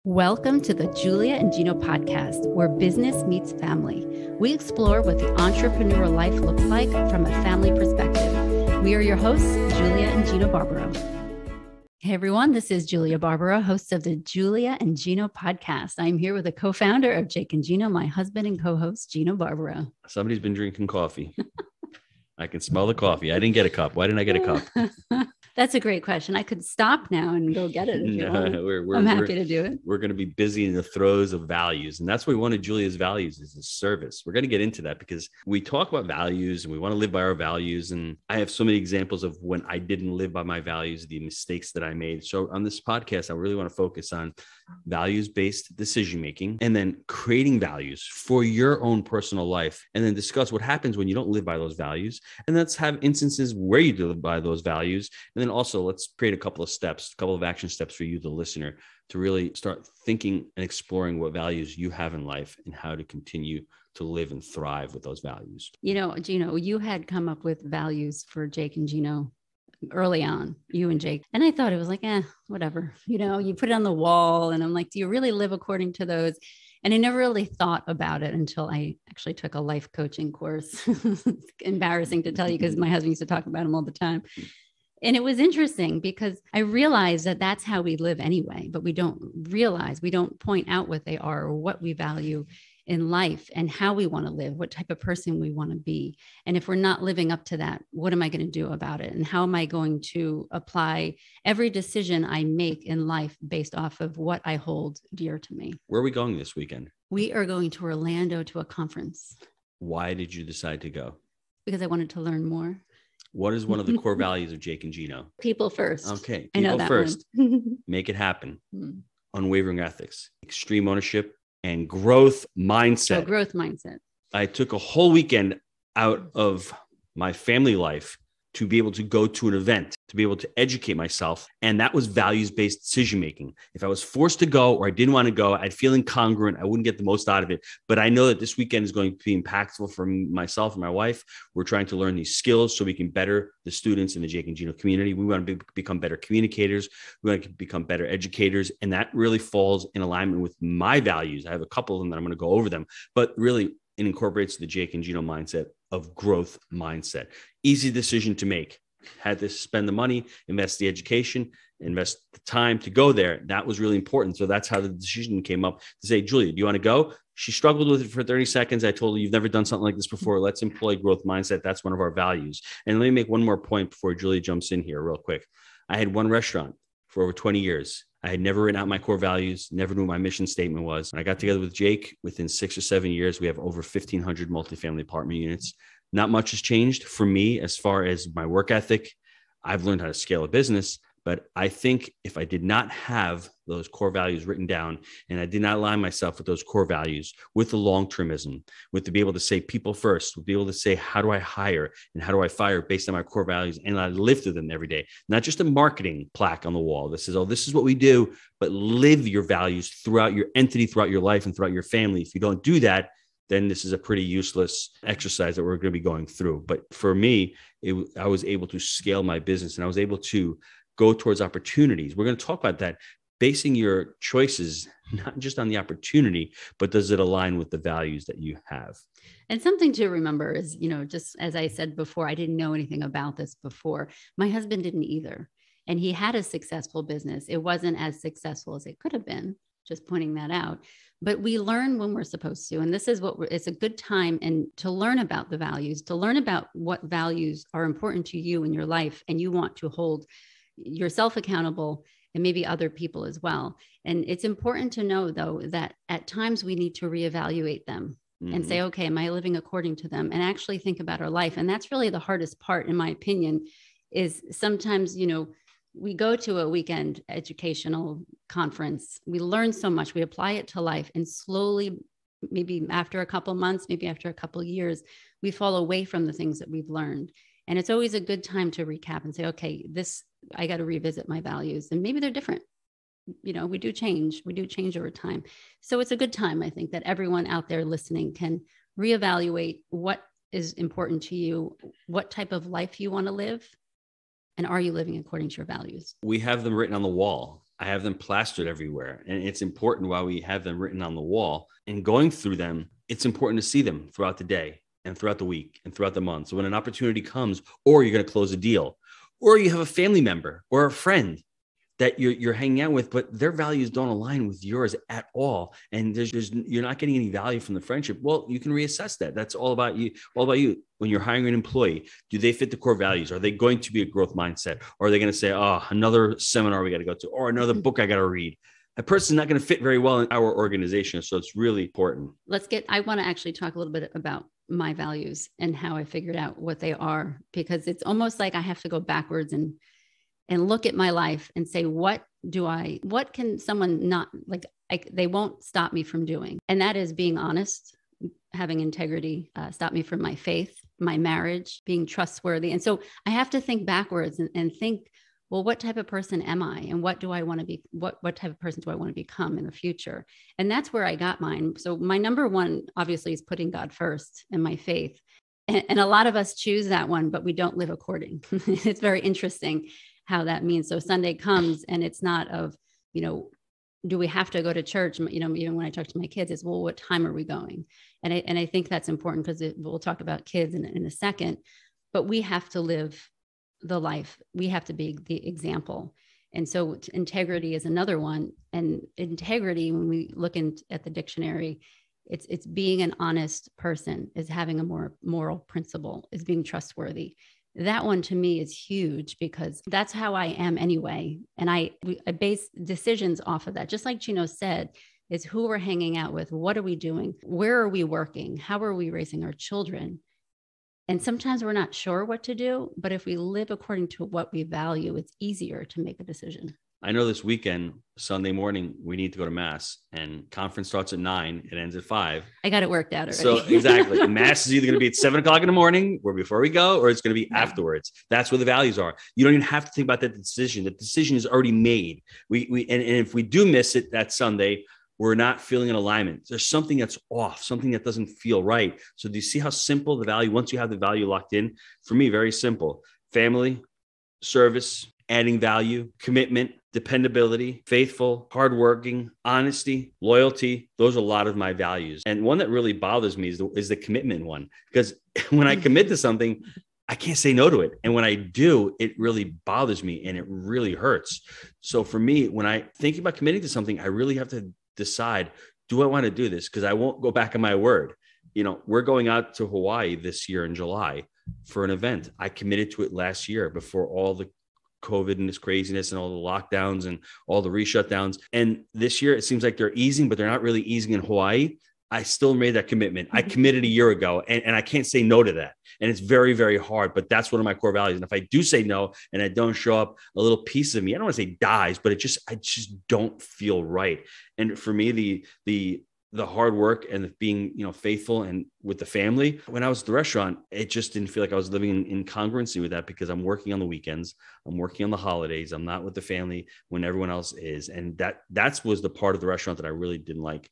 Welcome to the Julia and Gino podcast, where business meets family. We explore what the entrepreneurial life looks like from a family perspective. We are your hosts, Julia and Gino Barbaro. Hey everyone, this is Julia Barbaro, host of the Julia and Gino podcast. I'm here with the co-founder of Jake and Gino, my husband and co-host, Gino Barbaro. Somebody's been drinking coffee. I can smell the coffee. I didn't get a cup. Why didn't I get a cup? That's a great question. I could stop now and go get it if you want. I'm happy to do it. We're going to be busy in the throes of values. And that's what we wanted Julia's values is service. We're going to get into that because we talk about values and we want to live by our values. And I have so many examples of when I didn't live by my values, the mistakes that I made. So on this podcast, I really want to focus on values-based decision-making and then creating values for your own personal life, and then discuss what happens when you don't live by those values. And let's have instances where you live by those values. And then also let's create a couple of steps, a couple of action steps for you, the listener, to really start thinking and exploring what values you have in life and how to continue to live and thrive with those values. You know, Gino, you had come up with values for Jake and Gino early on, you and Jake. And I thought it was like, whatever, you put it on the wall. And I'm like, do you really live according to those? And I never really thought about it until I actually took a life coaching course. It's embarrassing to tell you because my husband used to talk about them all the time. And it was interesting because I realized that that's how we live anyway, but we don't point out what they are or what we value in life and how we want to live, what type of person we want to be. And if we're not living up to that, what am I going to do about it? And how am I going to apply every decision I make in life based off of what I hold dear to me? Where are we going this weekend? We are going to Orlando to a conference. Why did you decide to go? Because I wanted to learn more. What is one of the core values of Jake and Gino? People first. Okay. I know that first. Make it happen. Unwavering ethics, extreme ownership, and growth mindset. Oh, growth mindset. I took a whole weekend out of my family life to be able to go to an event, to be able to educate myself. And that was values-based decision-making. If I was forced to go or I didn't want to go, I'd feel incongruent. I wouldn't get the most out of it. But I know that this weekend is going to be impactful for myself and my wife. We're trying to learn these skills so we can better the students in the Jake and Gino community. We want to become better communicators. We want to become better educators. And that really falls in alignment with my values. I have a couple of them that I'm going to go over them, but really it incorporates the Jake and Gino mindset of growth mindset. Easy decision to make. Had to spend the money, invest the education, invest the time to go there. That was really important. So that's how the decision came up to say, Julia, do you want to go? She struggled with it for 30 seconds. I told her, you've never done something like this before. Let's employ growth mindset. That's one of our values. And let me make one more point before Julia jumps in here real quick. I had one restaurant for over 20 years. I had never written out my core values, never knew what my mission statement was. When I got together with Jake, within 6 or 7 years, we have over 1,500 multifamily apartment units. Not much has changed for me as far as my work ethic. I've learned how to scale a business, but I think if I did not have those core values written down and I did not align myself with those core values, with the long-termism, with to be able to say people first, with be able to say, how do I hire and how do I fire based on my core values? And I live through them every day, not just a marketing plaque on the wall that says, oh, this is what we do, but live your values throughout your entity, throughout your life and throughout your family. If you don't do that, then this is a pretty useless exercise that we're going to be going through. But for me, I was able to scale my business and I was able to go towards opportunities. We're going to talk about that, basing your choices, not just on the opportunity, but does it align with the values that you have? And something to remember is, just as I said before, I didn't know anything about this before. My husband didn't either. And he had a successful business. It wasn't as successful as it could have been, just pointing that out. But we learn when we're supposed to. And this is it's a good time and to learn about the values, to learn about what values are important to you in your life. And you want to hold yourself accountable and maybe other people as well. And it's important to know, though, that at times we need to reevaluate them and say, okay, am I living according to them? And actually think about our life. And that's really the hardest part, in my opinion, is sometimes, we go to a weekend educational conference. We learn so much. We apply it to life. And slowly, maybe after a couple months, maybe after a couple years, we fall away from the things that we've learned. And it's always a good time to recap and say, okay, I got to revisit my values. And maybe they're different. We do change over time. So it's a good time, I think, that everyone out there listening can reevaluate what is important to you, what type of life you want to live, And are you living according to your values? We have them written on the wall. I have them plastered everywhere. And it's important while we have them written on the wall and going through them, it's important to see them throughout the day and throughout the week and throughout the month. So when an opportunity comes, or you're going to close a deal, or you have a family member or a friend that you're hanging out with, but their values don't align with yours at all. And you're not getting any value from the friendship. Well, you can reassess that. That's all about you. All about you. When you're hiring an employee, do they fit the core values? Are they going to be a growth mindset? Or are they going to say, oh, another seminar we got to go to, or another book I got to read? That person's not going to fit very well in our organization. So it's really important. I want to actually talk a little bit about my values and how I figured out what they are, because it's almost like I have to go backwards and look at my life and say, what can someone not like, they won't stop me from doing? And that is being honest, having integrity, stop me from my faith, my marriage, being trustworthy. And so I have to think backwards and think, well, what type of person am I? And what do I want to be? What type of person do I want to become in the future? And that's where I got mine. So my number one, obviously, is putting God first and my faith. And a lot of us choose that one, but we don't live according. It's very interesting how that means. So Sunday comes and it's not of, do we have to go to church? Even when I talk to my kids, it's, well, what time are we going? And I think that's important because we'll talk about kids in a second, but we have to live the life. We have to be the example. And so integrity is another one. And integrity, when we look at the dictionary, it's being an honest person, is having a more moral principle, is being trustworthy. That one to me is huge because that's how I am anyway. And I base decisions off of that. Just like Gino said, is who we're hanging out with. What are we doing? Where are we working? How are we raising our children? And sometimes we're not sure what to do, but if we live according to what we value, it's easier to make a decision. I know this weekend, Sunday morning, we need to go to mass, and conference starts at 9. It ends at 5. I got it worked out already. So exactly. Mass is either going to be at 7 o'clock in the morning or before we go, or it's going to be afterwards. That's where the values are. You don't even have to think about that decision. The decision is already made. And if we do miss it that Sunday, we're not feeling in alignment. There's something that's off, something that doesn't feel right. So do you see how simple the value, once you have the value locked in, for me, very simple: family, service, adding value, commitment, dependability, faithful, hardworking, honesty, loyalty. Those are a lot of my values. And one that really bothers me is the commitment one, because when I commit to something, I can't say no to it. And when I do, it really bothers me and it really hurts. So for me, when I think about committing to something, I really have to decide, do I want to do this? Because I won't go back on my word. We're going out to Hawaii this year in July for an event. I committed to it last year before all the COVID and this craziness and all the lockdowns and all the reshutdowns. And this year, it seems like they're easing, but they're not really easing in Hawaii. I still made that commitment. I committed a year ago, and I can't say no to that. And it's very, very hard, but that's one of my core values. And if I do say no and I don't show up, a little piece of me, I don't want to say dies, but I just don't feel right. And for me, the hard work and being, faithful and with the family, when I was at the restaurant, it just didn't feel like I was living in congruency with that, because I'm working on the weekends. I'm working on the holidays. I'm not with the family when everyone else is. And that was the part of the restaurant that I really didn't like,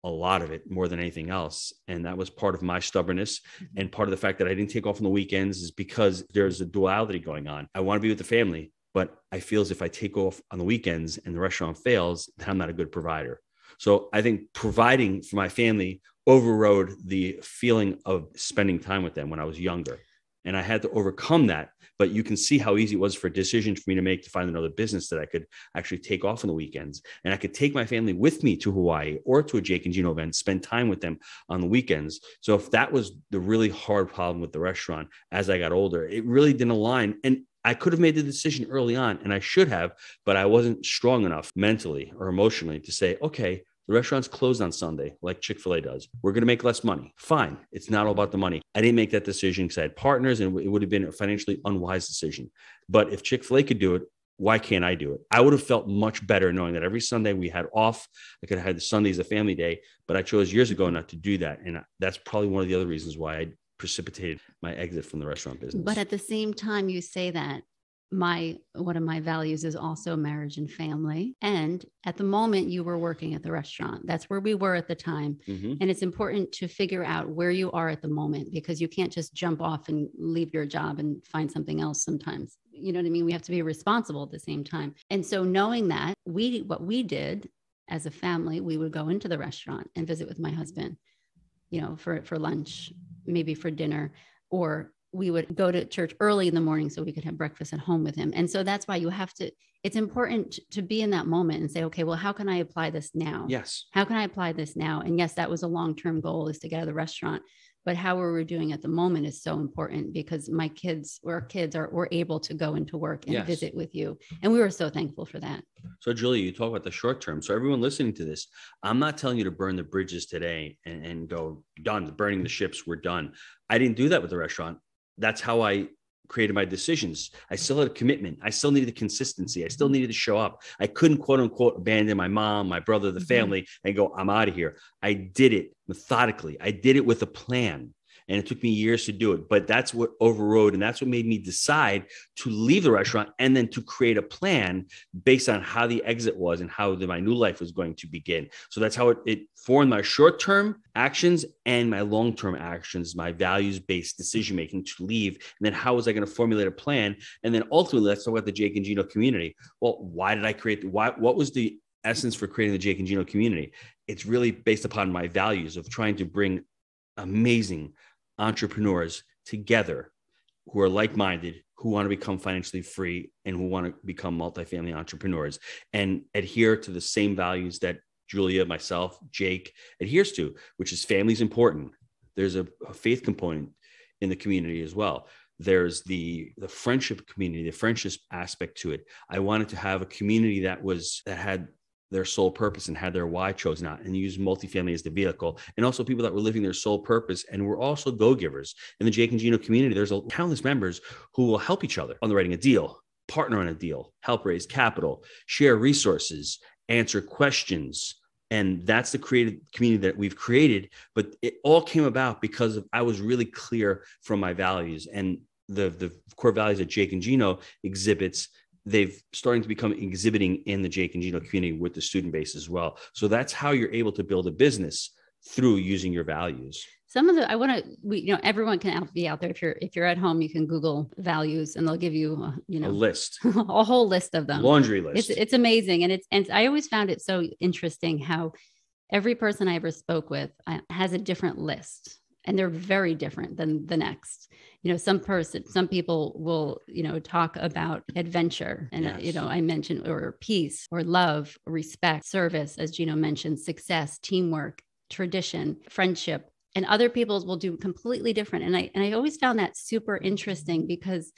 a lot of it, more than anything else. And that was part of my stubbornness. And part of the fact that I didn't take off on the weekends is because there's a duality going on. I want to be with the family, but I feel as if I take off on the weekends and the restaurant fails, then I'm not a good provider. So I think providing for my family overrode the feeling of spending time with them when I was younger. And I had to overcome that. But you can see how easy it was for decisions for me to make to find another business that I could actually take off on the weekends. And I could take my family with me to Hawaii or to a Jake and Gino event, spend time with them on the weekends. So if that was the really hard problem with the restaurant as I got older, it really didn't align. And I could have made the decision early on, and I should have, but I wasn't strong enough mentally or emotionally to say, okay, the restaurant's closed on Sunday, like Chick-fil-A does. We're going to make less money. Fine. It's not all about the money. I didn't make that decision because I had partners, and it would have been a financially unwise decision. But if Chick-fil-A could do it, why can't I do it? I would have felt much better knowing that every Sunday we had off. I could have had the Sunday as a family day, but I chose years ago not to do that. And that's probably one of the other reasons why I precipitated my exit from the restaurant business. But at the same time, you say that one of my values is also marriage and family. And at the moment you were working at the restaurant, that's where we were at the time. Mm-hmm. And it's important to figure out where you are at the moment, because you can't just jump off and leave your job and find something else sometimes. you know what I mean? We have to be responsible at the same time. And so knowing that, what we did as a family, we would go into the restaurant and visit with my husband, you know, for lunch, maybe for dinner, or we would go to church early in the morning so we could have breakfast at home with him. And so that's why it's important to be in that moment and say, okay, well, how can I apply this now? Yes. How can I apply this now? And yes, that was a long-term goal, is to get out of the restaurant. But how we're doing at the moment is so important, because we're able to go into work and visit with you. And we were so thankful for that. So Julia, you talk about the short term. So everyone listening to this, I'm not telling you to burn the bridges today and go, done, burning the ships, we're done. I didn't do that with the restaurant. That's how I created my decisions. I still had a commitment. I still needed the consistency. I still needed to show up. I couldn't, quote unquote, abandon my mom, my brother, the family, and go, I'm out of here. I did it methodically. I did it with a plan. And it took me years to do it, but that's what overrode. And that's what made me decide to leave the restaurant and then to create a plan based on how the exit was and how my new life was going to begin. So that's how it formed my short-term actions and my long-term actions, my values-based decision-making to leave. And then how was I going to formulate a plan? And then ultimately, let's talk about the Jake and Gino community. Well, why did I create, what was the essence for creating the Jake and Gino community? It's really based upon my values of trying to bring amazing entrepreneurs together who are like-minded, who want to become financially free, and who want to become multifamily entrepreneurs and adhere to the same values that Julia, myself, Jake adheres to, which is family's important. There's a faith component in the community as well. There's the friendship community, the friendship aspect to it. I wanted to have a community that had their sole purpose and had their why chosen out, and use multifamily as the vehicle. And also people that were living their sole purpose and were also go-givers. In the Jake and Gino community, there's countless members who will help each other underwriting a deal, partner on a deal, help raise capital, share resources, answer questions. And that's the creative community that we've created. But it all came about because I was really clear from my values, and the core values that Jake and Gino exhibits. They've starting to become exhibiting in the Jake and Gino community with the student base as well. So that's how you're able to build a business, through using your values. Everyone can be out there. If you're at home, you can Google values and they'll give you, a list, a whole list of them. Laundry list. It's amazing. And I always found it so interesting how every person I ever spoke with has a different list, and they're very different than the next. Some people will, talk about adventure and, I mentioned, or peace or love, respect, service, as Gino mentioned, success, teamwork, tradition, friendship, and other people will do completely different. And I always found that super interesting, because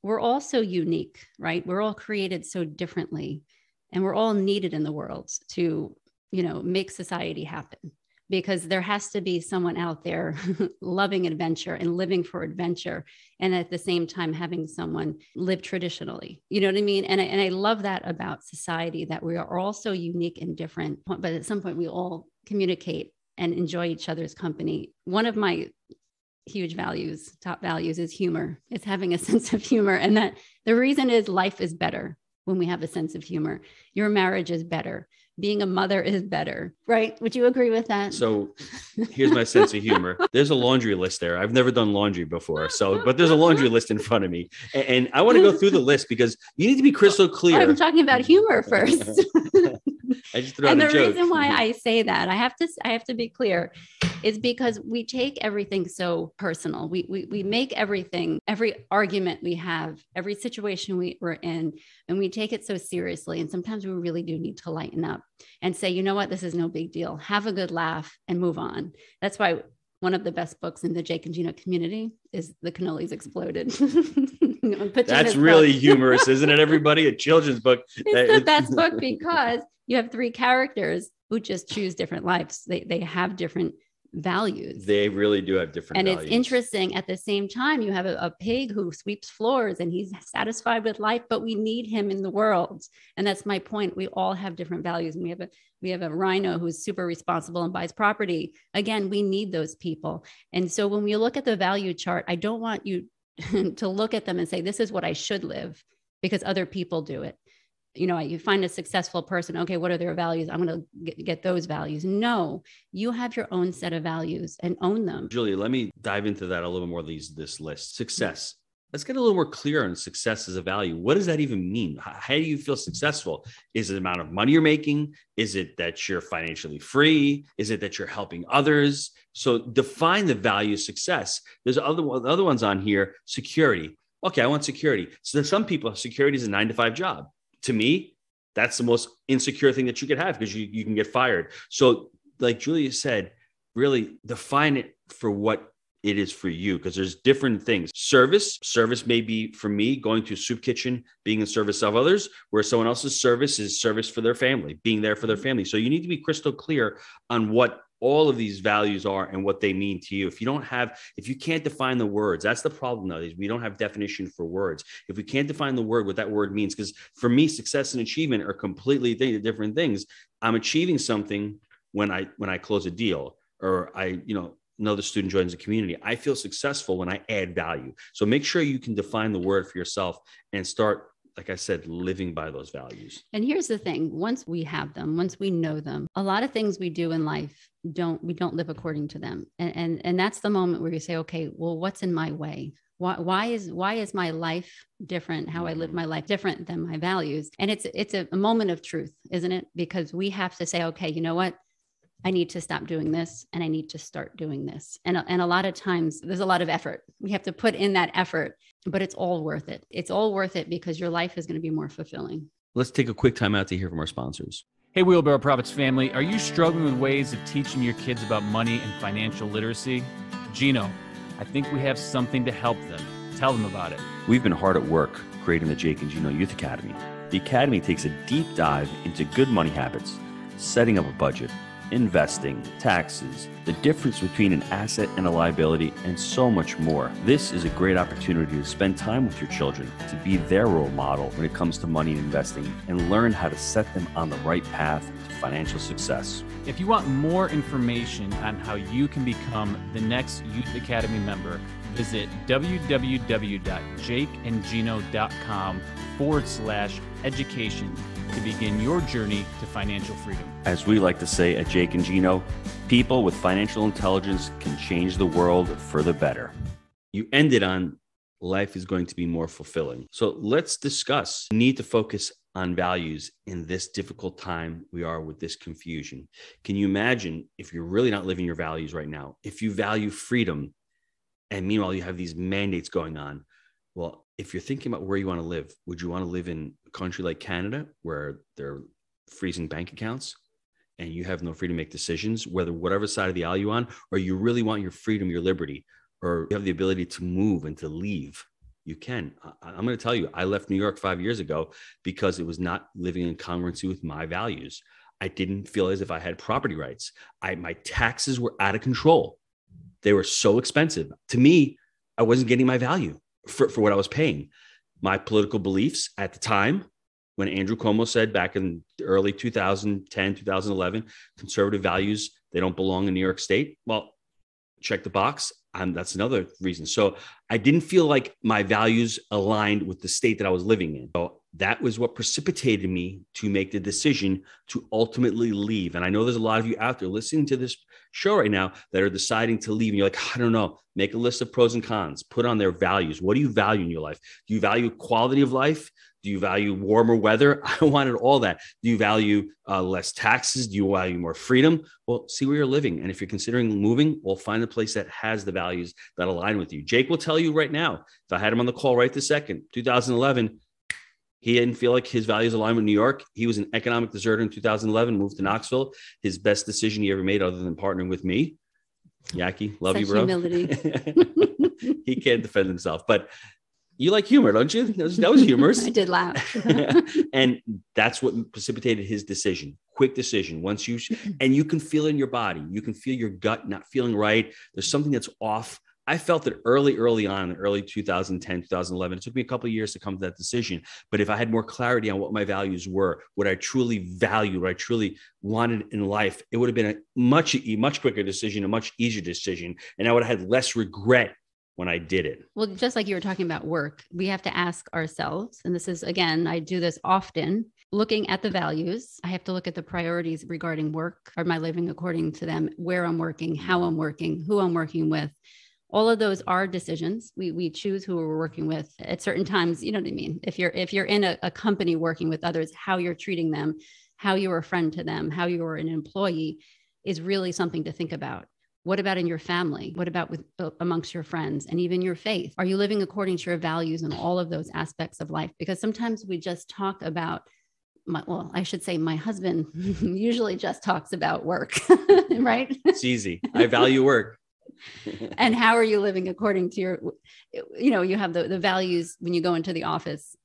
we're all so unique, right? We're all created so differently, and we're all needed in the world to, make society happen. Because there has to be someone out there loving adventure and living for adventure, and at the same time having someone live traditionally. You know what I mean? And I love that about society, that we are all so unique and different, but at some point we all communicate and enjoy each other's company. One of my huge values, top values, is humor. It's having a sense of humor. And that the reason is life is better when we have a sense of humor. Your marriage is better. Being a mother is better, right? Would you agree with that? So here's my sense of humor. There's a laundry list there. I've never done laundry before. But there's a laundry list in front of me. And I want to go through the list, because you need to be crystal clear. I'm talking about humor first. I just threw out a joke. And the reason why I say that, I have to be clear, is because we take everything so personal. We make everything, every argument we have, every situation we're in, and we take it so seriously. And sometimes we really do need to lighten up and say, you know what, this is no big deal. Have a good laugh and move on. That's why one of the best books in the Jake and Gino community is The Cannolis Exploded. That's really humorous, isn't it, everybody? A children's book. It's the best book, because you have three characters who just choose different lives. They have different values. They really do have different values. It's interesting. At the same time, you have a pig who sweeps floors and he's satisfied with life, but we need him in the world. And that's my point. We all have different values. And we have a rhino who's super responsible and buys property. Again, we need those people. And so when we look at the value chart, I don't want you to look at them and say, this is what I should live because other people do it. You find a successful person. Okay, what are their values? I'm going to get those values. No, you have your own set of values and own them. Julia, let me dive into that a little more. This list: success. let's get a little more clear on success as a value. What does that even mean? How do you feel successful? Is it the amount of money you're making? Is it that you're financially free? Is it that you're helping others? So define the value of success. There's other ones on here. Security. Okay, I want security. So there's some people, security is a 9-to-5 job. To me, that's the most insecure thing that you could have because you can get fired. So like Julia said, really define it for what it is for you, because there's different things. Service may be for me going to a soup kitchen, being in service of others, where someone else's service is service for their family, being there for their family. So you need to be crystal clear on what all of these values are and what they mean to you. If you can't define the words, that's the problem nowadays. We don't have definition for words. If we can't define the word, what that word means, because for me, success and achievement are completely different things. I'm achieving something when I close a deal, or another student joins the community. I feel successful when I add value. So make sure you can define the word for yourself and start, like I said, living by those values. And here's the thing. Once we have them, once we know them, a lot of things we do in life, we don't live according to them. And that's the moment where you say, okay, well, what's in my way? Why is my life different? How I live my life different than my values? And it's a moment of truth, isn't it? Because we have to say, okay, you know what? I need to stop doing this and I need to start doing this. And a lot of times there's a lot of effort. We have to put in that effort, but it's all worth it. It's all worth it because your life is going to be more fulfilling. Let's take a quick time out to hear from our sponsors. Hey, Wheelbarrow Profits family. Are you struggling with ways of teaching your kids about money and financial literacy? Gino, I think we have something to help them. Tell them about it. We've been hard at work creating the Jake and Gino Youth Academy. The Academy takes a deep dive into good money habits, setting up a budget, investing, taxes, the difference between an asset and a liability, and so much more. This is a great opportunity to spend time with your children, to be their role model when it comes to money and investing, and learn how to set them on the right path to financial success. If you want more information on how you can become the next Youth Academy member, visit www.jakeandgino.com/education to begin your journey to financial freedom. As we like to say at Jake and Gino, people with financial intelligence can change the world for the better. You ended on life is going to be more fulfilling. So let's discuss the need to focus on values in this difficult time we are with this confusion. Can you imagine if you're really not living your values right now? If you value freedom and meanwhile you have these mandates going on, well, if you're thinking about where you want to live, would you want to live in a country like Canada where they're freezing bank accounts and you have no freedom to make decisions, whatever side of the aisle you're on, or you really want your freedom, your liberty, or you have the ability to move and to leave? You can. I'm going to tell you, I left New York 5 years ago because it was not living in congruency with my values. I didn't feel as if I had property rights. My taxes were out of control. They were so expensive. To me, I wasn't getting my value for what I was paying. My political beliefs at the time, when Andrew Cuomo said back in the early 2010, 2011, conservative values, they don't belong in New York State. Well, check the box. That's another reason. So I didn't feel like my values aligned with the state that I was living in. So that was what precipitated me to make the decision to ultimately leave. And I know there's a lot of you out there listening to this show right now that are deciding to leave. And you're like, I don't know, make a list of pros and cons, put on their values. What do you value in your life? Do you value quality of life? Do you value warmer weather? I wanted all that. Do you value less taxes? Do you value more freedom? Well, see where you're living. And if you're considering moving, we'll find a place that has the values that align with you. Jake will tell you right now, if I had him on the call right this second, 2011, he didn't feel like his values aligned with New York. He was an economic deserter in 2011, moved to Knoxville. His best decision he ever made other than partnering with me. Yaki, love Such you, bro. Humility. He can't defend himself, but you like humor, don't you? That was humorous. I did laugh. And that's what precipitated his decision. Quick decision. And you can feel it in your body. You can feel your gut not feeling right. There's something that's off. I felt it early on, early 2010, 2011. It took me a couple of years to come to that decision. But if I had more clarity on what my values were, what I truly valued, what I truly wanted in life, it would have been a much quicker decision, a much easier decision. And I would have had less regret when I did it. Well, just like you were talking about work, we have to ask ourselves, and this is, again, I do this often, looking at the values. I have to look at the priorities regarding work. Am I living according to them? Where I'm working, how I'm working, who I'm working with, All of those are decisions. We choose who we're working with at certain times. You know what I mean? If you're in a company working with others, how you're treating them, how you're a friend to them, how you're an employee is really something to think about. What about in your family? What about with amongst your friends and even your faith? Are you living according to your values in all of those aspects of life? Because sometimes we just talk about I should say my husband usually just talks about work, right? It's easy. I value work. And how are you living according to your, you have the values when you go into the office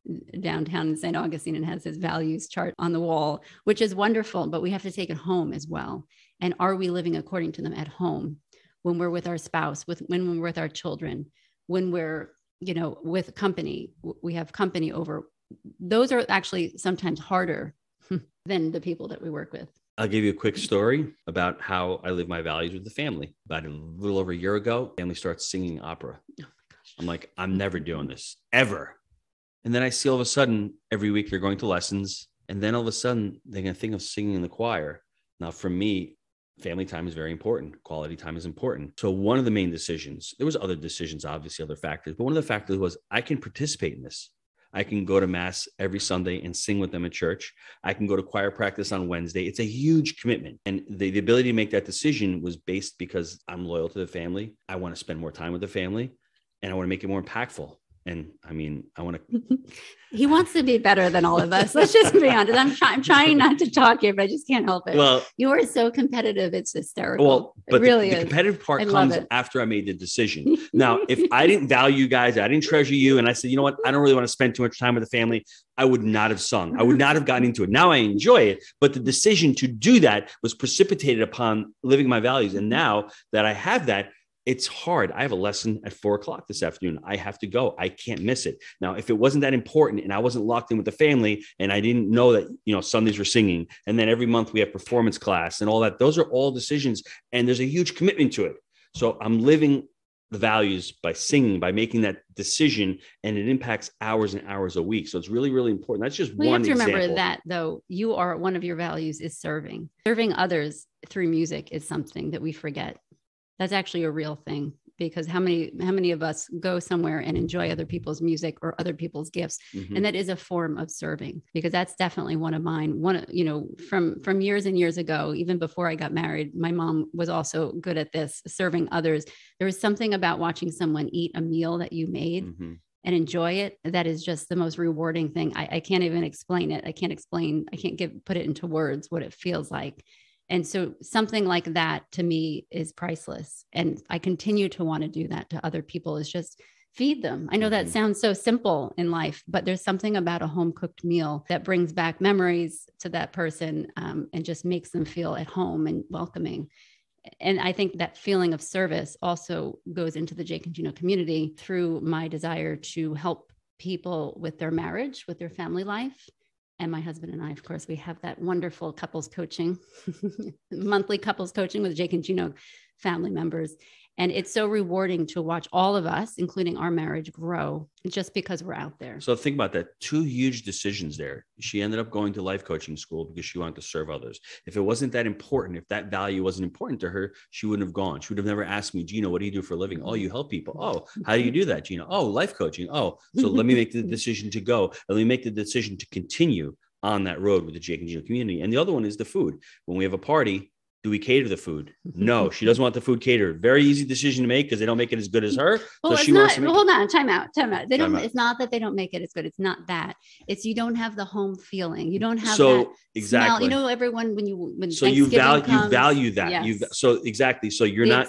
downtown in St. Augustine, and has his values chart on the wall, which is wonderful, but we have to take it home as well. And are we living according to them at home when we're with our spouse, when we're with our children, when we're, with company, we have company over. Those are actually sometimes harder than the people that we work with. I'll give you a quick story about how I live my values with the family. About a little over a year ago, family starts singing opera. Oh my gosh. I'm like, I'm never doing this ever. And then I see all of a sudden, every week they're going to lessons. And then all of a sudden they're going to think of singing in the choir. Now, for me, family time is very important. Quality time is important. So one of the main decisions, there was other decisions, obviously other factors, but one of the factors was I can participate in this. I can go to mass every Sunday and sing with them at church. I can go to choir practice on Wednesday. It's a huge commitment. And the ability to make that decision was based because I'm loyal to the family. I want to spend more time with the family and I want to make it more impactful. And I mean, I want to. He wants to be better than all of us. Let's just be honest. I'm trying not to talk here, but I just can't help it. Well, you are so competitive. It's hysterical. Well, but it really the is. Competitive part comes after I made the decision. Now, if I didn't value you guys, I didn't treasure you, and I said, you know what, I don't really want to spend too much time with the family, I would not have sung. I would not have gotten into it. Now I enjoy it, but the decision to do that was precipitated upon living my values. And now that I have that, it's hard. I have a lesson at 4:00 this afternoon. I have to go. I can't miss it. Now, if it wasn't that important and I wasn't locked in with the family and I didn't know that, Sundays were singing, and then every month we have performance class and all that, those are all decisions. And there's a huge commitment to it. So I'm living the values by singing, by making that decision, and it impacts hours and hours a week. So it's really, really important. That's just one example. You have to remember that, though, one of your values is serving. Serving others through music is something that we forget. That's actually a real thing, because how many of us go somewhere and enjoy other people's music or other people's gifts? Mm-hmm. And that is a form of serving, because that's definitely one of mine. From years and years ago, even before I got married, my mom was also good at this, serving others. There was something about watching someone eat a meal that you made mm-hmm. and enjoy it. That is just the most rewarding thing. I can't even explain it. I can't put it into words what it feels like. And so something like that to me is priceless. And I continue to want to do that to other people, is just feed them. I know that sounds so simple in life, but there's something about a home cooked meal that brings back memories to that person and just makes them feel at home and welcoming. And I think that feeling of service also goes into the Jake and Gino community through my desire to help people with their marriage, with their family life. And my husband and I, of course, we have that wonderful couples coaching, monthly couples coaching with Jake and Gino family members. And it's so rewarding to watch all of us, including our marriage, grow just because we're out there. So think about that. 2 huge decisions there. She ended up going to life coaching school because she wanted to serve others. If it wasn't that important, if that value wasn't important to her, she wouldn't have gone. She would have never asked me, Gino, what do you do for a living? Oh, you help people. Oh, how do you do that, Gino? Oh, life coaching. Oh, so let me make the decision to go. Let me make the decision to continue on that road with the Jake and Gino community. And the other one is the food. When we have a party, do we cater the food? No, she doesn't want the food catered. Very easy decision to make because they don't make it as good as her. Well, so she wants to make hold on, time out. It's not that they don't make it as good. It's not that. It's you don't have the home feeling. You don't have that exactly. Smell. Everyone when so you value that. Yes. So exactly. So you're not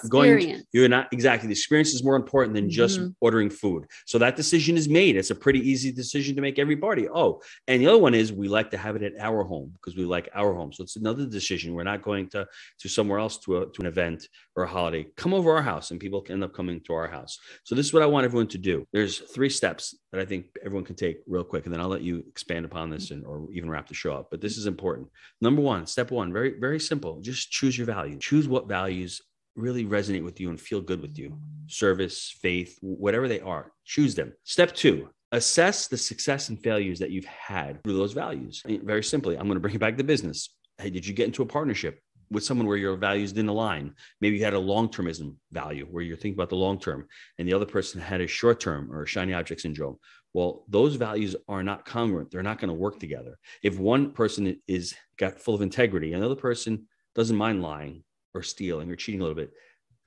exactly. The experience is more important than just ordering food. So that decision is made. It's a pretty easy decision to make every party. Oh, and the other one is we like to have it at our home because we like our home. So it's another decision. We're not going to somewhere else to an event or a holiday. Come over our house, and people can end up coming to our house. So this is what I want everyone to do. There's 3 steps that I think everyone can take real quick, and then I'll let you expand upon this or even wrap the show up. But this is important. Number 1, step 1, very, very simple. Just choose your value. Choose what values really resonate with you and feel good with you. Service, faith, whatever they are, choose them. Step 2, assess the success and failures that you've had through those values. Very simply, I'm going to bring it back to business. Hey, did you get into a partnership with someone where your values didn't align. Maybe you had a long-termism value where you're thinking about the long term, and the other person had a short term or a shiny object syndrome. Well, those values are not congruent. They're not going to work together. If one person is got full of integrity, and another person doesn't mind lying or stealing or cheating a little bit,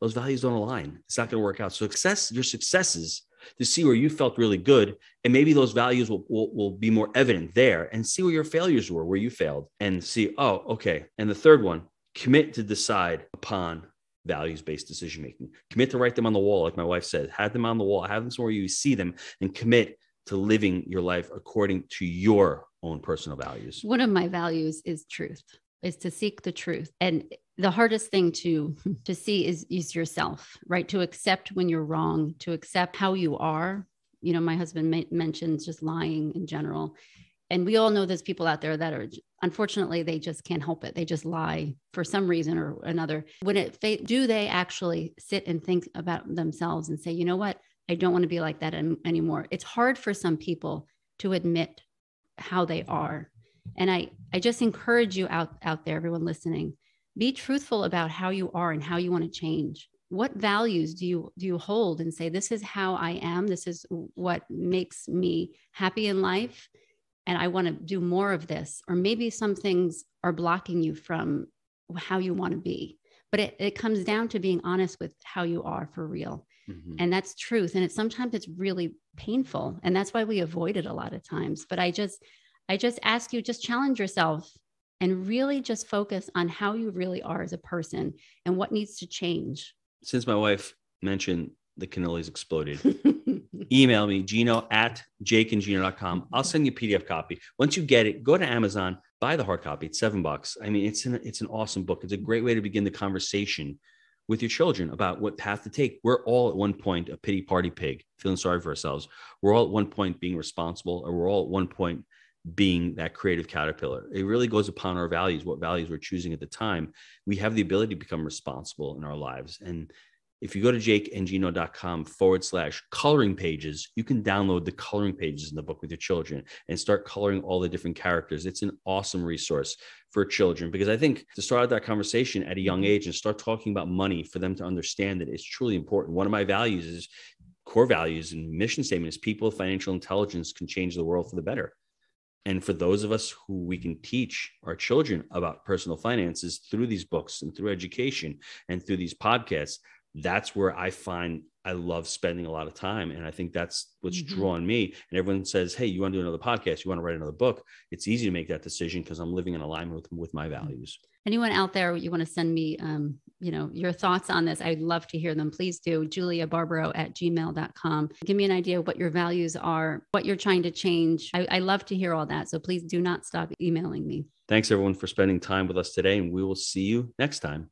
those values don't align. It's not going to work out. So your successes, to see where you felt really good, and maybe those values will be more evident there, and see where your failures were, where you failed, and see, oh, okay. And the third one, commit to decide upon values-based decision-making. Commit to write them on the wall. Like my wife said, have them on the wall, have them somewhere you see them, and commit to living your life according to your own personal values. One of my values is truth, is to seek the truth. And the hardest thing to see is yourself, right? To accept when you're wrong, to accept how you are. You know, my husband mentions just lying in general. And we all know there's people out there that are, unfortunately, they just can't help it. They just lie for some reason or another. Do they actually sit and think about themselves and say, you know what? I don't want to be like that anymore. It's hard for some people to admit how they are. And I just encourage you out there, everyone listening, be truthful about how you are and how you want to change. What values do you hold and say, this is how I am. This is what makes me happy in life. And I want to do more of this. Or maybe some things are blocking you from how you want to be. But it comes down to being honest with how you are for real. Mm-hmm. And that's truth. And sometimes it's really painful. And that's why we avoid it a lot of times. But I just ask you, just challenge yourself and really just focus on how you really are as a person and what needs to change. Since my wife mentioned the cannolis exploded, email me, Gino@jakeandgino.com. I'll send you a PDF copy. Once you get it, go to Amazon, buy the hard copy. It's $7. I mean, it's an awesome book. It's a great way to begin the conversation with your children about what path to take. We're all at one point a pity party pig, feeling sorry for ourselves. We're all at one point being responsible, or we're all at one point being that creative caterpillar. It really goes upon our values, what values we're choosing at the time. We have the ability to become responsible in our lives. And if you go to jakeandgino.com/coloring pages, you can download the coloring pages in the book with your children and start coloring all the different characters. It's an awesome resource for children, because I think to start out that conversation at a young age and start talking about money for them to understand it is truly important. One of my values is core values and mission statement is people, financial intelligence can change the world for the better. And for those of us who we can teach our children about personal finances through these books and through education and through these podcasts, that's where I find I love spending a lot of time. And I think that's what's drawn me. And everyone says, hey, you want to do another podcast? You want to write another book? It's easy to make that decision because I'm living in alignment with my values. Anyone out there, you want to send me, your thoughts on this? I'd love to hear them. Please do. JuliaBarbaro@gmail.com. Give me an idea of what your values are, what you're trying to change. I love to hear all that. So please do not stop emailing me. Thanks everyone for spending time with us today. And we will see you next time.